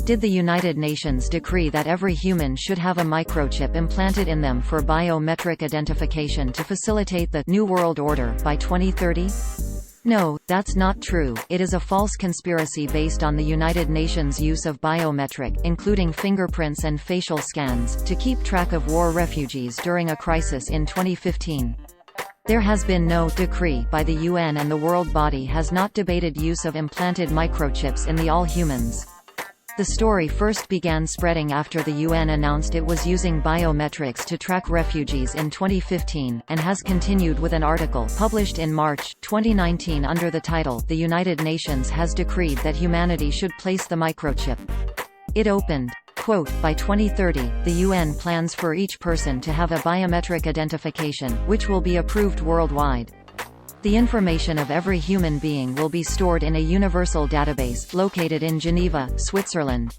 Did the United Nations decree that every human should have a microchip implanted in them for biometric identification to facilitate the New World Order by 2030? No, that's not true. It is a false conspiracy based on the United Nations' use of biometric, including fingerprints and facial scans, to keep track of war refugees during a crisis in 2015. There has been no decree by the UN, and the world body has not debated use of implanted microchips in the all humans. The story first began spreading after the UN announced it was using biometrics to track refugees in 2015, and has continued with an article published in March 2019 under the title "The United Nations has decreed that humanity should place the microchip." It opened, quote, "By 2030, the UN plans for each person to have a biometric identification, which will be approved worldwide. The information of every human being will be stored in a universal database, located in Geneva, Switzerland.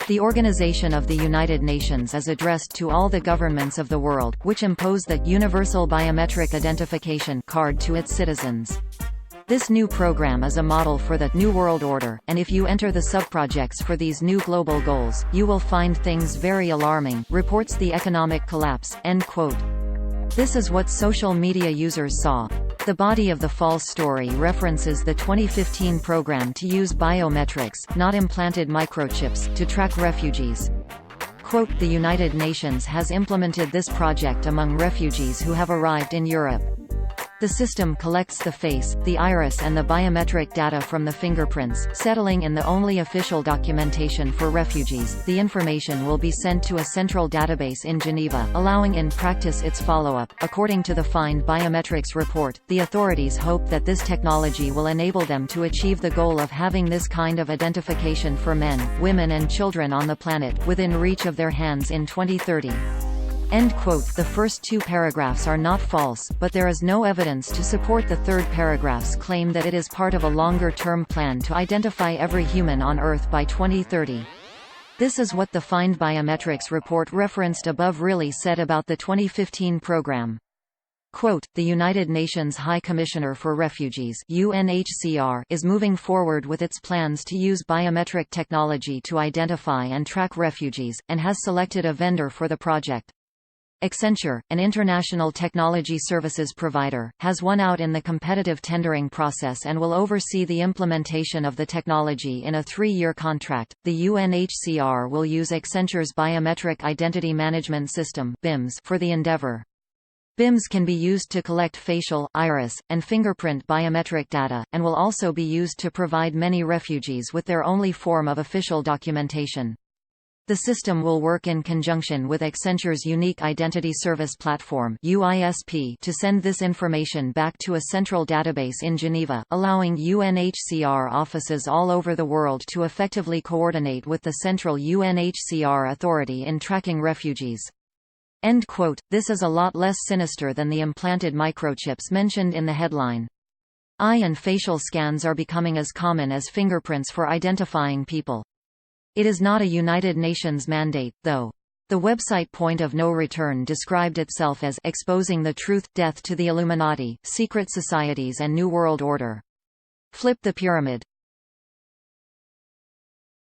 The Organization of the United Nations is addressed to all the governments of the world, which impose the Universal Biometric Identification card to its citizens. This new program is a model for the New World Order, and if you enter the subprojects for these new global goals, you will find things very alarming," reports The Economic Collapse, end quote. This is what social media users saw. The body of the false story references the 2015 program to use biometrics, not implanted microchips, to track refugees. Quote, "The United Nations has implemented this project among refugees who have arrived in Europe. The system collects the face, the iris and the biometric data from the fingerprints, settling in the only official documentation for refugees. The information will be sent to a central database in Geneva, allowing in practice its follow-up." According to the Find Biometrics report, the authorities hope that this technology will enable them to achieve the goal of having this kind of identification for men, women and children on the planet, within reach of their hands in 2030. End quote. The first two paragraphs are not false, but there is no evidence to support the third paragraph's claim that it is part of a longer-term plan to identify every human on Earth by 2030. This is what the Find Biometrics report referenced above really said about the 2015 program. Quote, "The United Nations High Commissioner for Refugees (UNHCR) is moving forward with its plans to use biometric technology to identify and track refugees, and has selected a vendor for the project. Accenture, an international technology services provider, has won out in the competitive tendering process and will oversee the implementation of the technology in a 3-year contract. The UNHCR will use Accenture's Biometric Identity Management System (BIMS) for the endeavor. BIMS can be used to collect facial, iris, and fingerprint biometric data, and will also be used to provide many refugees with their only form of official documentation. The system will work in conjunction with Accenture's Unique Identity Service Platform (UISP) to send this information back to a central database in Geneva, allowing UNHCR offices all over the world to effectively coordinate with the central UNHCR authority in tracking refugees." End quote. This is a lot less sinister than the implanted microchips mentioned in the headline. Eye and facial scans are becoming as common as fingerprints for identifying people. It is not a United Nations mandate, though. The website Point of No Return described itself as exposing the truth, death to the Illuminati, secret societies and New World Order. Flip the pyramid.